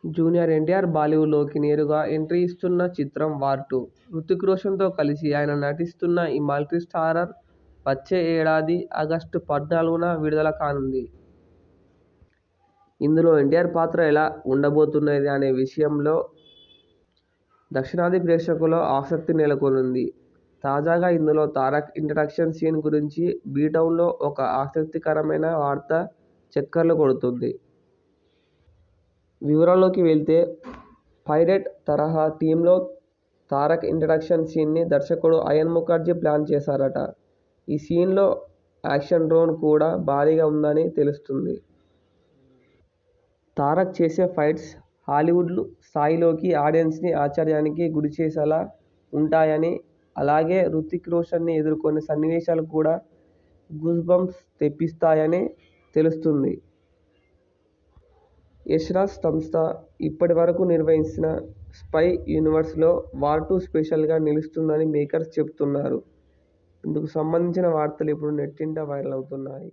Junior NTR బాలీవుడ్లోకి నేరుగా entry ఇస్తున్న చిత్రం వార్ 2. హృతిక్ రోషన్తో కలిసి ఆయన నటిస్తున్న ఈ మల్టీ స్టారర్ వచ్చే ఏడాది ఆగస్టు 14న విడుదల కానుంది. ఇందులో ఎన్టీఆర్ పాత్ర ఎలా ఉండబోతున్నది అనే విషయంలో దక్షిణాది ప్రేక్షకుల్లో ఆసక్తి నెలకొంది. తాజాగా ఇందులో తారక్ ఇంట్రడక్షన్ సీన్ గురించి బీటౌన్లో ఒక ఆసక్తికరమైన వార్త చక్కర్లు కొడుతోంది. వివరాల్లోకి వెళ్తే పైరేట్ తరహా థీమ్లో తారక్ ఇంట్రడక్షన్ సీన్ని దర్శకుడు అయాన్ ముఖర్జీ ప్లాన్ చేశారట. ఈ సీన్లో యాక్షన్ టోన్ కూడా భారీగా ఉందని తెలుస్తోంది. తారక్ చేసే ఫైట్స్ హాలీవుడ్ స్థాయిలోకి ఆడియన్స్ని ఆశ్చర్యానికి గురిచేసేలా ఉంటాయని, అలాగే హృతిక్ రోషన్ ఎదుర్కొనే సన్నివేశాలు కూడా గూస్బంప్స్ తెప్పిస్తాయని తెలుస్తోంది. యశ్ రాజ్ సంస్థ ఇప్పటి వరకు నిర్మించిన స్పై యూనివర్స్లో వార్ 2 స్పెషల్గా నిలుస్తుందని మేకర్స్ చెబుతున్నారు. ఇందుకు సంబంధించిన వార్తలు ఇప్పుడు నెట్టింట వైరల్ అవుతున్నాయి.